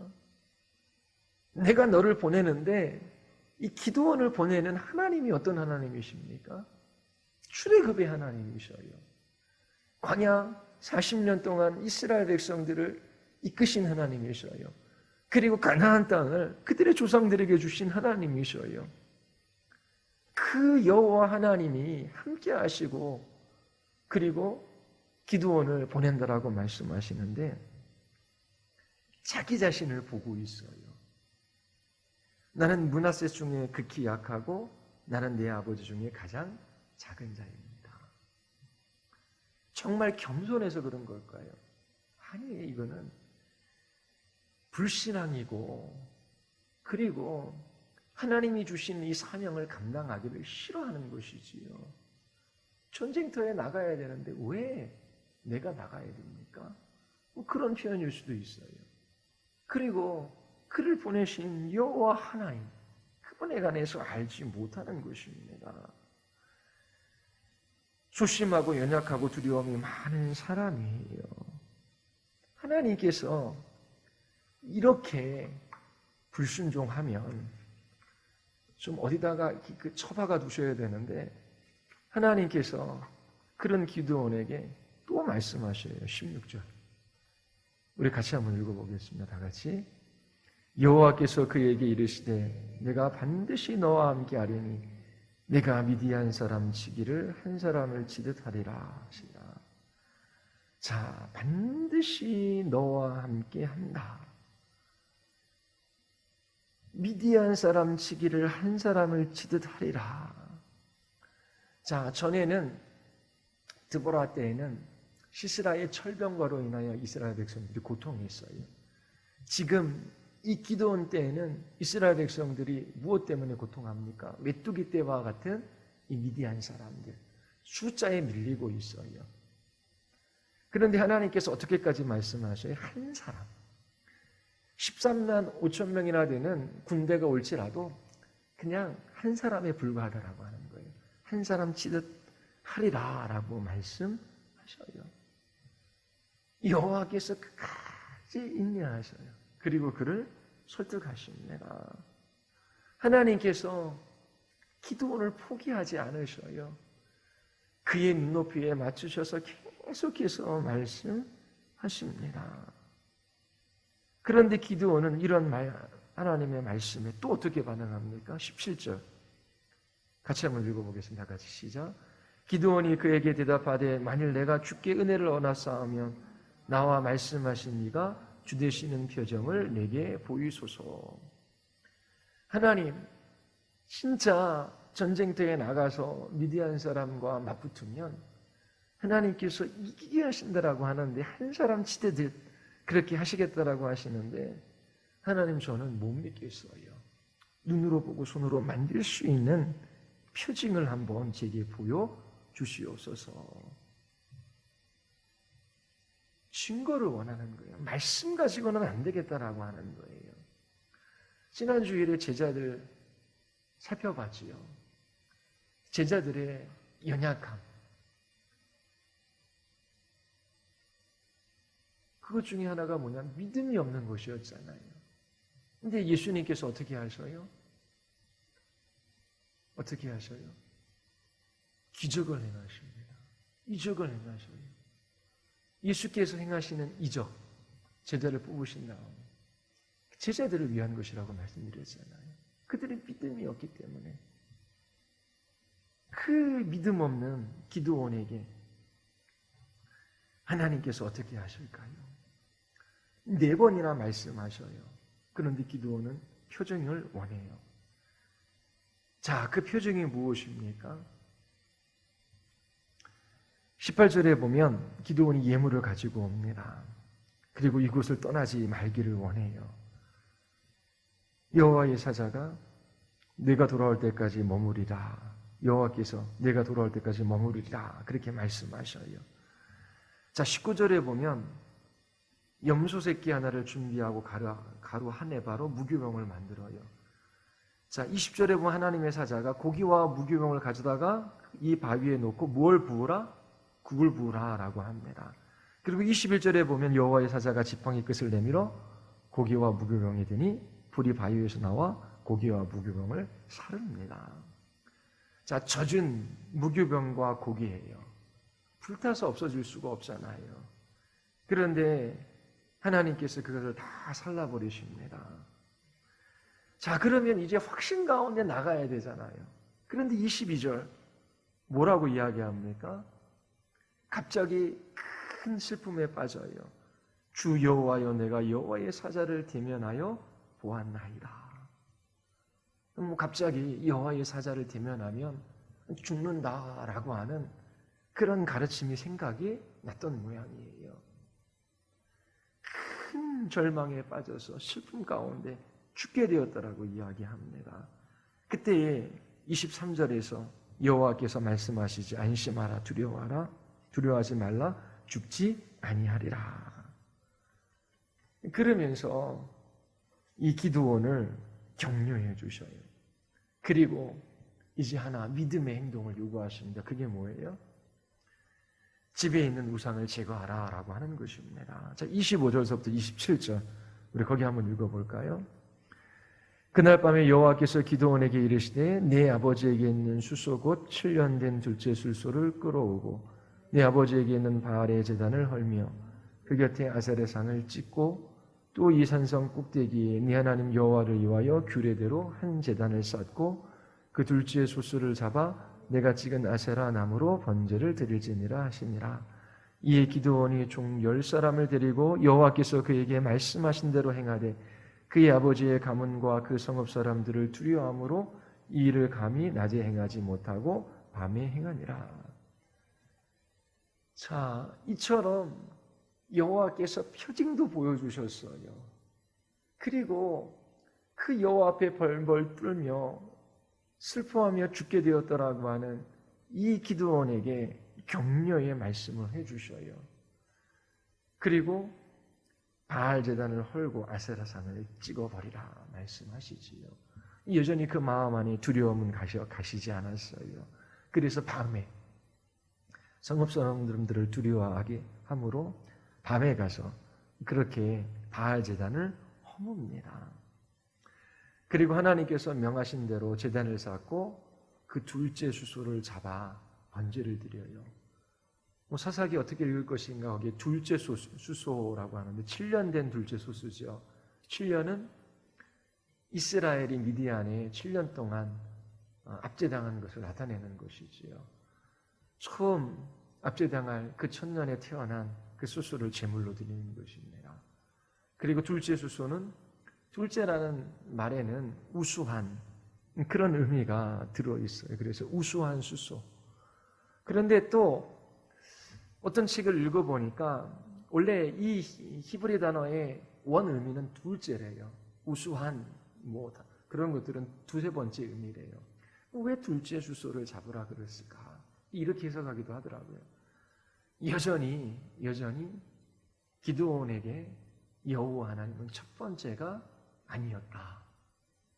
내가 너를 보내는데 이 기드온을 보내는 하나님이 어떤 하나님이십니까? 출애굽의 하나님이셔요. 광야 40년 동안 이스라엘 백성들을 이끄신 하나님이셔요. 그리고 가나안 땅을 그들의 조상들에게 주신 하나님이셔요. 그 여호와 하나님이 함께 하시고 그리고 기드온을 보낸다라고 말씀하시는데 자기 자신을 보고 있어요. 나는 므낫세 중에 극히 약하고 나는 내 아버지 중에 가장 작은 자입니다. 정말 겸손해서 그런 걸까요? 아니, 이거는 불신앙이고 그리고 하나님이 주신 이 사명을 감당하기를 싫어하는 것이지요. 전쟁터에 나가야 되는데 왜 내가 나가야 됩니까? 뭐 그런 표현일 수도 있어요. 그리고 그를 보내신 여호와 하나님, 그분에 관해서 알지 못하는 것입니다. 소심하고 연약하고 두려움이 많은 사람이에요. 하나님께서 이렇게 불순종하면 좀 어디다가 처박아 두셔야 되는데 하나님께서 그런 기드온에게 또 말씀하셔요. 16절. 우리 같이 한번 읽어보겠습니다. 다 같이. 여호와께서 그에게 이르시되 내가 반드시 너와 함께 하리니 내가 미디안 사람 치기를 한 사람을 치듯 하리라 하시라. 자, 반드시 너와 함께 한다. 미디안 사람 치기를 한 사람을 치듯 하리라. 자, 전에는 드보라 때에는 시스라의 철병과로 인하여 이스라엘 백성들이 고통했어요. 지금 이 기드온 때에는 이스라엘 백성들이 무엇 때문에 고통합니까? 메뚜기 떼와 같은 이 미디안 사람들, 숫자에 밀리고 있어요. 그런데 하나님께서 어떻게까지 말씀하셔요? 한 사람. 13만 5천 명이나 되는 군대가 올지라도 그냥 한 사람에 불과하다라고 하는 거예요. 한 사람 치듯 하리라 라고 말씀하셔요. 여호와께서 끝까지 인내하셔요. 그리고 그를 설득하십니다. 하나님께서 기드온을 포기하지 않으셔요. 그의 눈높이에 맞추셔서 계속해서 말씀하십니다. 그런데 기드온은 이런 하나님의 말씀에 또 어떻게 반응합니까? 17절 같이 한번 읽어보겠습니다. 같이 시작. 기드온이 그에게 대답하되 만일 내가 주께 은혜를 얻었사오면 나와 말씀하신 이가 주 되시는 표정을 내게 보이소서. 하나님, 진짜 전쟁터에 나가서 미디안 사람과 맞붙으면 하나님께서 이기게 하신다라고 하는데 한 사람 치대듯 그렇게 하시겠다라고 하시는데 하나님 저는 못 믿겠어요. 눈으로 보고 손으로 만질 수 있는 표징을 한번 제게 보여주시옵소서. 증거를 원하는 거예요. 말씀 가지고는 안 되겠다라고 하는 거예요. 지난 주일에 제자들 살펴봤지요. 제자들의 연약함. 그것 중에 하나가 뭐냐면 믿음이 없는 것이었잖아요. 근데 예수님께서 어떻게 하셔요? 어떻게 하셔요? 기적을 행하십니다. 이적을 행하셔요. 예수께서 행하시는 이적, 제자를 뽑으신 다음에 제자들을 위한 것이라고 말씀드렸잖아요. 그들의 믿음이 없기 때문에 그 믿음 없는 기드온에게 하나님께서 어떻게 하실까요? 4번이나 말씀하셔요. 그런데 기드온은 표정을 원해요. 자, 그 표정이 무엇입니까? 18절에 보면 기드온이 예물을 가지고 옵니다. 그리고 이곳을 떠나지 말기를 원해요. 여호와의 사자가 내가 돌아올 때까지 머무리라. 여호와께서 내가 돌아올 때까지 머무리라. 그렇게 말씀하셔요. 자, 19절에 보면 염소 새끼 하나를 준비하고 가루 한 에바로 무교병을 만들어요. 자, 20절에 보면 하나님의 사자가 고기와 무교병을 가져다가 이 바위에 놓고 뭘 부으라? 국을 부으라 라고 합니다. 그리고 21절에 보면 여호와의 사자가 지팡이 끝을 내밀어 고기와 무교병이 되니 불이 바위에서 나와 고기와 무교병을 사릅니다. 자, 젖은 무교병과 고기예요. 불타서 없어질 수가 없잖아요. 그런데 하나님께서 그것을 다 살라버리십니다. 자, 그러면 이제 확신 가운데 나가야 되잖아요. 그런데 22절 뭐라고 이야기합니까? 갑자기 큰 슬픔에 빠져요. 주 여호와여 내가 여호와의 사자를 대면하여 보았나이다. 갑자기 여호와의 사자를 대면하면 죽는다라고 하는 그런 가르침이 생각이 났던 모양이에요. 큰 절망에 빠져서 슬픔 가운데 죽게 되었다라고 이야기합니다. 그때에 23절에서 여호와께서 말씀하시지 안심하라 두려워하라 두려워하지 말라 죽지 아니하리라. 그러면서 이 기드온을 격려해 주셔요. 그리고 이제 하나 믿음의 행동을 요구하십니다. 그게 뭐예요? 집에 있는 우상을 제거하라 라고 하는 것입니다. 자, 25절서부터 27절 우리 거기 한번 읽어볼까요? 그날 밤에 여호와께서 기드온에게 이르시되 내 아버지에게 있는 숫소 곧 7년 된 둘째 숫소를 끌어오고 내 아버지에게 있는 바알의 제단을 헐며 그 곁에 아셀의 상을 찍고 또 이 산성 꼭대기에 네 하나님 여호와를 위하여 규례대로 한 제단을 쌓고 그 둘째 숫소를 잡아 내가 찍은 아세라 나무로 번제를 드릴지니라 하시니라. 이에 기드온이 총 10사람을 데리고 여호와께서 그에게 말씀하신 대로 행하되 그의 아버지의 가문과 그 성읍 사람들을 두려워함으로 이 일을 감히 낮에 행하지 못하고 밤에 행하니라. 자, 이처럼 여호와께서 표징도 보여주셨어요. 그리고 그 여호와 앞에 벌벌 떨며 슬퍼하며 죽게 되었다라고 하는 이 기드온에게 격려의 말씀을 해주셔요. 그리고 바알 제단을 헐고 아세라상을 찍어버리라 말씀하시지요. 여전히 그 마음 안에 두려움은 가시지 않았어요. 그래서 밤에 성읍 사람들을 두려워하게 함으로 밤에 가서 그렇게 바알 제단을 허뭅니다. 그리고 하나님께서 명하신 대로 제단을 쌓고 그 둘째 수소를 잡아 번제를 드려요. 사사기 어떻게 읽을 것인가? 거기에 둘째 수소라고 하는데 7년 된 둘째 수소죠. 7년은 이스라엘이 미디안에 7년 동안 압제당한 것을 나타내는 것이지요. 처음 압제당할 그 첫년에 태어난 그 수소를 제물로 드리는 것입니다. 그리고 둘째 수소는 둘째라는 말에는 우수한 그런 의미가 들어있어요. 그래서 우수한 수소. 그런데 또 어떤 책을 읽어보니까 원래 이 히브리 단어의 원 의미는 둘째래요. 우수한 그런 것들은 두세 번째 의미래요. 왜 둘째 수소를 잡으라 그랬을까? 이렇게 해석하기도 하더라고요. 여전히 기드온에게 여호와 하나님은 첫 번째가 아니었다.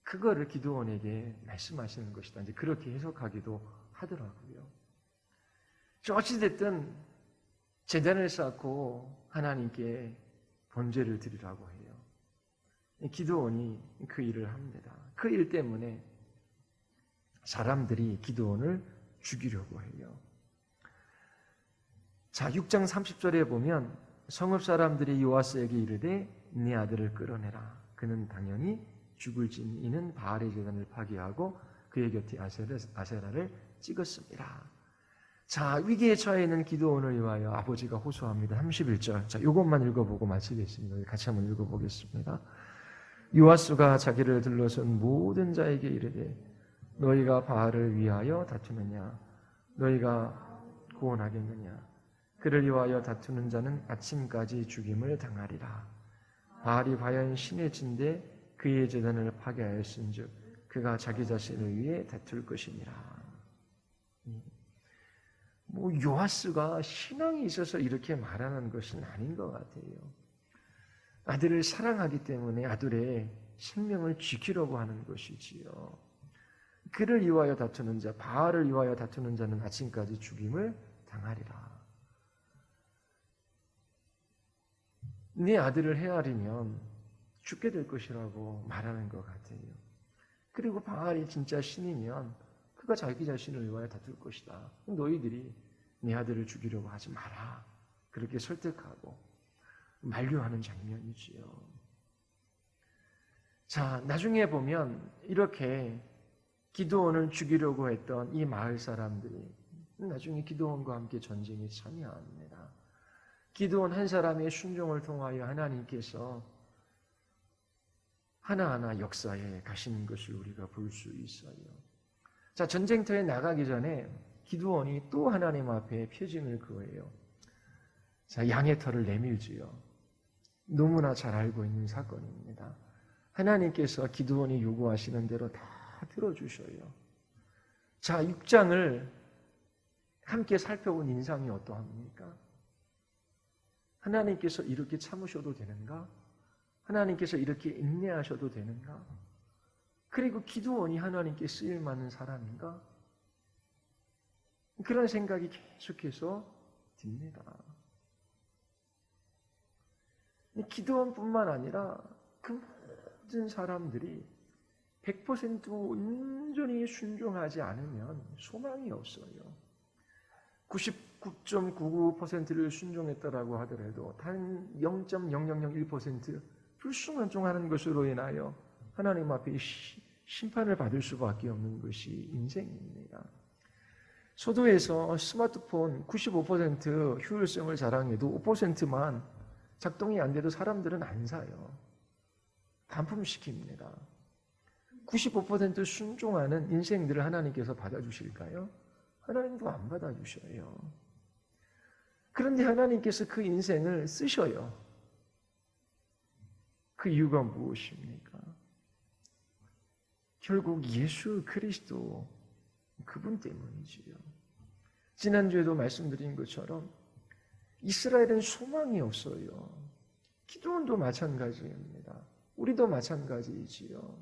그거를 기드온에게 말씀하시는 것이다. 이제 그렇게 해석하기도 하더라고요. 어찌됐든 제단을 쌓고 하나님께 번제를 드리라고 해요. 기드온이 그 일을 합니다. 그 일 때문에 사람들이 기드온을 죽이려고 해요. 자, 6장 30절에 보면 성읍 사람들이 요아스에게 이르되 네 아들을 끌어내라. 그는 당연히 죽을지니 이는 바알의 제단을 파괴하고 그의 곁에 아세라를 찍었습니다. 자, 위기에 처해 있는 기드온을 위하여 아버지가 호소합니다. 31절. 자, 이것만 읽어보고 마치겠습니다. 같이 한번 읽어보겠습니다. 요아스가 자기를 둘러선 모든 자에게 이르되 너희가 바알을 위하여 다투느냐? 너희가 구원하겠느냐? 그를 위하여 다투는 자는 아침까지 죽임을 당하리라. 바알이 과연 신의 진대 그의 제단을 파괴하였은즉 그가 자기 자신을 위해 다툴 것이니라. 요아스가 신앙이 있어서 이렇게 말하는 것은 아닌 것 같아요. 아들을 사랑하기 때문에 아들의 생명을 지키려고 하는 것이지요. 그를 위하여 다투는 자, 바알을 위하여 다투는 자는 아침까지 죽임을 당하리라. 네 아들을 헤아리면 죽게 될 것이라고 말하는 것 같아요. 그리고 바알이 진짜 신이면 그가 자기 자신을 위하여 다툴 것이다. 너희들이 네 아들을 죽이려고 하지 마라. 그렇게 설득하고 만류하는 장면이지요. 자, 나중에 보면 이렇게 기드온을 죽이려고 했던 이 마을 사람들이 나중에 기드온과 함께 전쟁에 참여합니다. 기드온 한 사람의 순종을 통하여 하나님께서 하나하나 역사에 가시는 것을 우리가 볼 수 있어요. 자, 전쟁터에 나가기 전에 기드온이 또 하나님 앞에 표징을 그어요. 자, 양의 털을 내밀지요. 너무나 잘 알고 있는 사건입니다. 하나님께서 기드온이 요구하시는 대로 다 들어주셔요. 자, 6장을 함께 살펴본 인상이 어떠합니까? 하나님께서 이렇게 참으셔도 되는가? 하나님께서 이렇게 인내하셔도 되는가? 그리고 기드온이 하나님께 쓰일 만한 사람인가? 그런 생각이 계속해서 듭니다. 기드온뿐만 아니라 그 모든 사람들이 100% 온전히 순종하지 않으면 소망이 없어요. 99.99%를 순종했다라고 하더라도 단 0.0001% 불순종하는 것으로 인하여 하나님 앞에 심판을 받을 수밖에 없는 것이 인생입니다. 소도에서 스마트폰 95% 효율성을 자랑해도 5%만 작동이 안 돼도 사람들은 안 사요. 반품시킵니다. 95% 순종하는 인생들을 하나님께서 받아주실까요? 하나님도 안 받아주셔요. 그런데 하나님께서 그 인생을 쓰셔요. 그 이유가 무엇입니까? 결국 예수 그리스도 그분 때문이지요. 지난주에도 말씀드린 것처럼 이스라엘은 소망이 없어요. 기드온도 마찬가지입니다. 우리도 마찬가지이지요.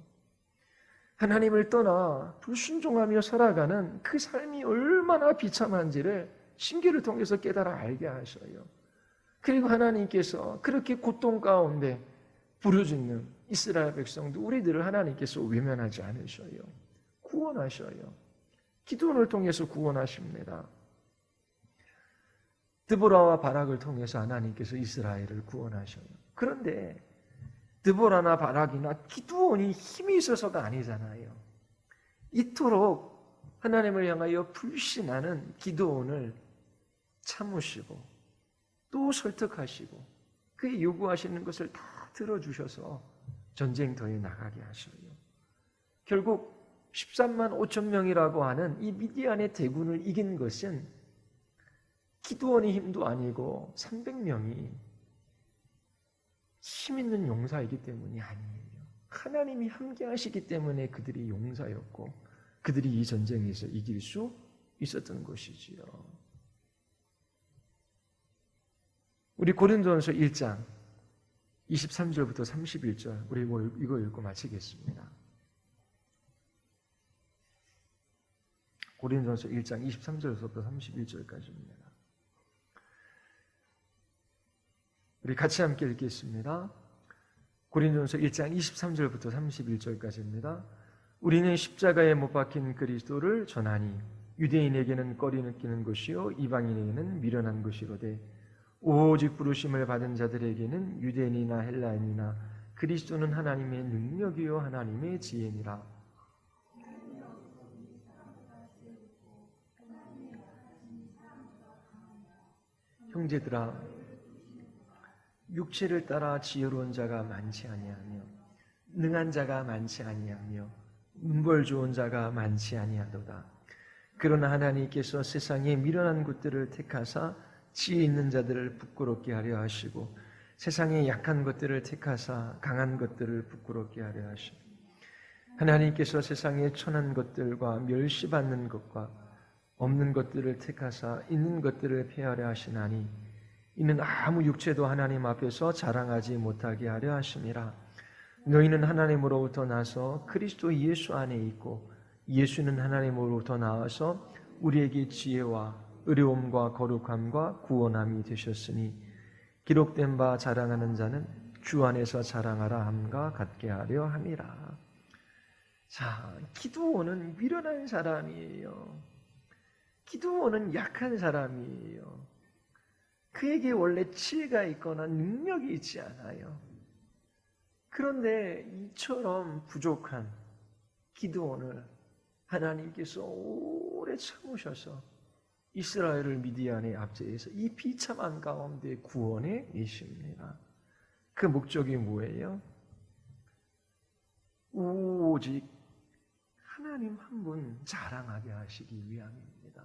하나님을 떠나 불순종하며 살아가는 그 삶이 얼마나 비참한지를 신기를 통해서 깨달아 알게 하셔요. 그리고 하나님께서 그렇게 고통 가운데 부르짖는 이스라엘 백성도 우리들을 하나님께서 외면하지 않으셔요. 구원하셔요. 기도원을 통해서 구원하십니다. 드보라와 바락을 통해서 하나님께서 이스라엘을 구원하셔요. 그런데 드보라나 바락이나 기드온이 힘이 있어서가 아니잖아요. 이토록 하나님을 향하여 불신하는 기드온을 참으시고 또 설득하시고 그의 요구하시는 것을 다 들어주셔서 전쟁터에 나가게 하셔요. 결국 13만 5천 명이라고 하는 이 미디안의 대군을 이긴 것은 기드온의 힘도 아니고 300명이 힘 있는 용사이기 때문이 아니에요. 하나님이 함께 하시기 때문에 그들이 용사였고 그들이 이 전쟁에서 이길 수 있었던 것이지요. 우리 고린도전서 1장 23절부터 31절 우리 이거 읽고 마치겠습니다. 고린도전서 1장 23절부터 31절까지입니다. 우리 같이 함께 읽겠습니다. 고린도전서 1장 23절부터 31절까지입니다. 우리는 십자가에 못 박힌 그리스도를 전하니 유대인에게는 꺼리 느끼는 것이요 이방인에게는 미련한 것이로되 오직 부르심을 받은 자들에게는 유대인이나 헬라인이나 그리스도는 하나님의 능력이요 하나님의 지혜니라. 형제들아, 육체를 따라 지혜로운 자가 많지 아니하며 능한 자가 많지 아니하며 문벌 좋은 자가 많지 아니하도다. 그러나 하나님께서 세상에 미련한 것들을 택하사 지혜 있는 자들을 부끄럽게 하려 하시고 세상에 약한 것들을 택하사 강한 것들을 부끄럽게 하려 하시고 하나님께서 세상에 천한 것들과 멸시받는 것과 없는 것들을 택하사 있는 것들을 폐하려 하시나니 이는 아무 육체도 하나님 앞에서 자랑하지 못하게 하려 하심이라. 너희는 하나님으로부터 나서 그리스도 예수 안에 있고 예수는 하나님으로부터 나와서 우리에게 지혜와 의로움과 거룩함과 구원함이 되셨으니 기록된 바 자랑하는 자는 주 안에서 자랑하라 함과 같게 하려 함이라. 자, 기드온은 미련한 사람이에요. 기드온은 약한 사람이에요. 그에게 원래 지혜가 있거나 능력이 있지 않아요. 그런데 이처럼 부족한 기드온을 하나님께서 오래 참으셔서 이스라엘을 미디안의 압제에서 이 비참한 가운데 구원해 내십니다. 그 목적이 뭐예요? 오직 하나님 한 분 자랑하게 하시기 위함입니다.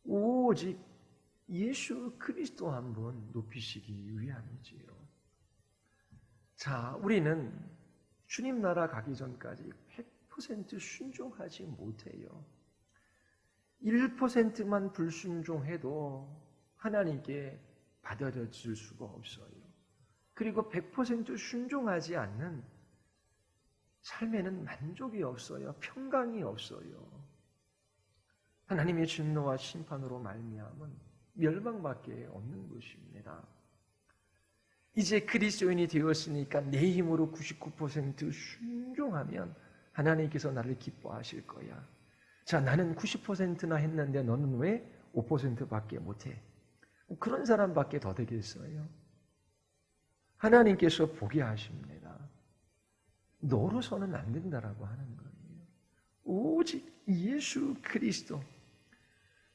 오직 예수 그리스도 한 분 높이시기 위함이지요. 자, 우리는 주님 나라 가기 전까지 100% 순종하지 못해요. 1%만 불순종해도 하나님께 받아들일 수가 없어요. 그리고 100% 순종하지 않는 삶에는 만족이 없어요. 평강이 없어요. 하나님의 진노와 심판으로 말미암은 멸망밖에 없는 것입니다. 이제 그리스도인이 되었으니까 내 힘으로 99% 순종하면 하나님께서 나를 기뻐하실 거야. 자, 나는 90%나 했는데 너는 왜 5%밖에 못해? 그런 사람밖에 더 되겠어요? 하나님께서 보게 하십니다. 너로서는 안 된다라고 하는 거예요. 오직 예수 그리스도,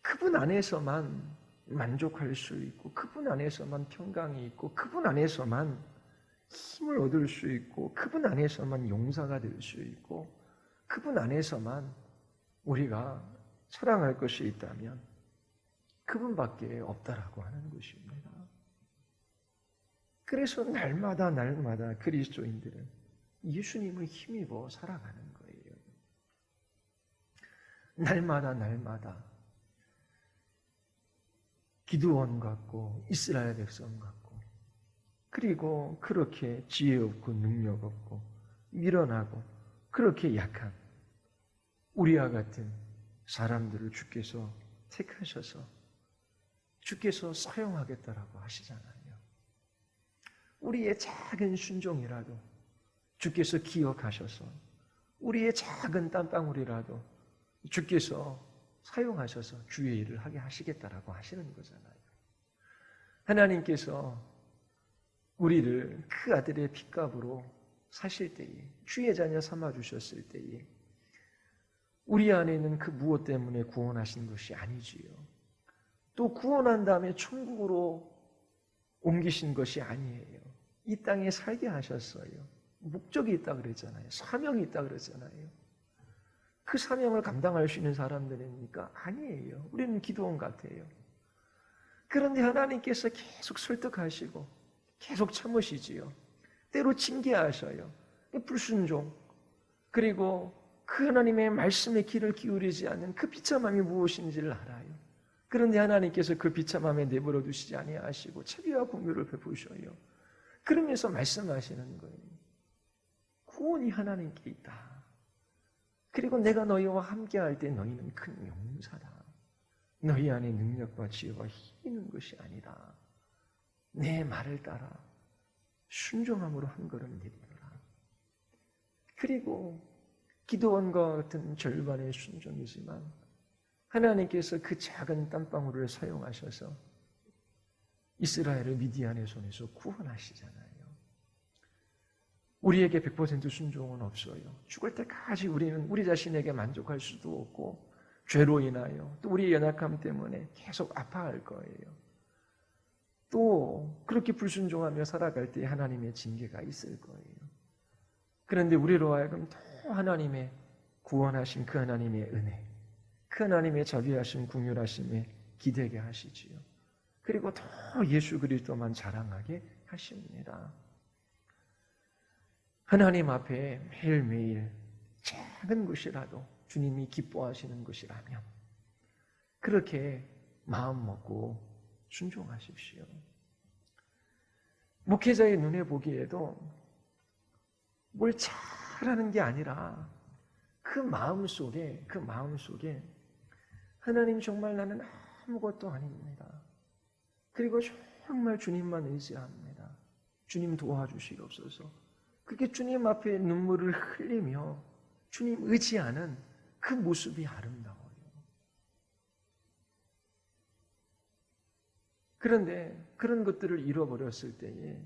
그분 안에서만 만족할 수 있고 그분 안에서만 평강이 있고 그분 안에서만 힘을 얻을 수 있고 그분 안에서만 용사가 될 수 있고 그분 안에서만 우리가 사랑할 것이 있다면 그분밖에 없다라고 하는 것입니다. 그래서 날마다 그리스도인들은 예수님을 힘입어 살아가는 거예요. 날마다 기드온 같고 이스라엘 백성 같고, 그리고 그렇게 지혜 없고 능력 없고 미련하고 그렇게 약한 우리와 같은 사람들을 주께서 택하셔서 주께서 사용하겠다라고 하시잖아요. 우리의 작은 순종이라도 주께서 기억하셔서 우리의 작은 땀방울이라도 주께서 사용하셔서 주의 일을 하게 하시겠다라고 하시는 거잖아요. 하나님께서 우리를 그 아들의 핏값으로 사실 때에, 주의 자녀 삼아주셨을 때에 우리 안에 있는 그 무엇 때문에 구원하신 것이 아니지요. 또 구원한 다음에 천국으로 옮기신 것이 아니에요. 이 땅에 살게 하셨어요. 목적이 있다 그랬잖아요. 사명이 있다 그랬잖아요. 그 사명을 감당할 수 있는 사람들입니까? 아니에요. 우리는 기도원 같아요. 그런데 하나님께서 계속 설득하시고 계속 참으시지요. 때로 징계하셔요. 불순종, 그리고 그 하나님의 말씀에 귀를 기울이지 않는 그 비참함이 무엇인지를 알아요. 그런데 하나님께서 그 비참함에 내버려 두시지 아니하시고 자비와 공유를 베푸셔요. 그러면서 말씀하시는 거예요. 구원이 하나님께 있다. 그리고 내가 너희와 함께할 때 너희는 큰 용사다. 너희 안에 능력과 지혜가 있는 것이 아니다. 내 말을 따라 순종함으로 한 걸음 내딛어라. 그리고 기드온과 같은 절반의 순종이지만 하나님께서 그 작은 땀방울을 사용하셔서 이스라엘을 미디안의 손에서 구원하시잖아요. 우리에게 100% 순종은 없어요. 죽을 때까지 우리는 우리 자신에게 만족할 수도 없고 죄로 인하여 또 우리의 연약함 때문에 계속 아파할 거예요. 또 그렇게 불순종하며 살아갈 때 하나님의 징계가 있을 거예요. 그런데 우리로 하여금 더 하나님의 구원하신 그 하나님의 은혜, 그 하나님의 자비하신 궁휼하심에 기대게 하시지요. 그리고 더 예수 그리스도만 자랑하게 하십니다. 하나님 앞에 매일매일 작은 것이라도 주님이 기뻐하시는 것이라면 그렇게 마음 먹고 순종하십시오. 목회자의 눈에 보기에도 뭘 잘하는 게 아니라 그 마음 속에 하나님 정말 나는 아무것도 아닙니다. 그리고 정말 주님만 의지합니다. 주님 도와주시옵소서. 그게 주님 앞에 눈물을 흘리며 주님 의지하는 그 모습이 아름다워요. 그런데 그런 것들을 잃어버렸을 때에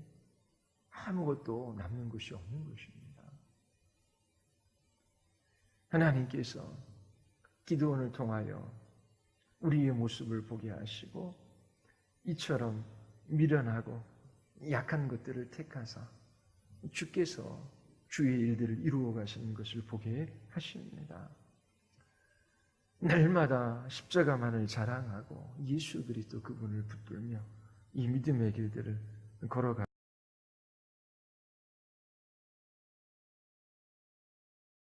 아무것도 남는 것이 없는 것입니다. 하나님께서 기드온을 통하여 우리의 모습을 보게 하시고 이처럼 미련하고 약한 것들을 택하사 주께서 주의 일들을 이루어 가시는 것을 보게 하십니다. 날마다 십자가만을 자랑하고 예수 그리스도 그분을 붙들며 이 믿음의 길들을 걸어가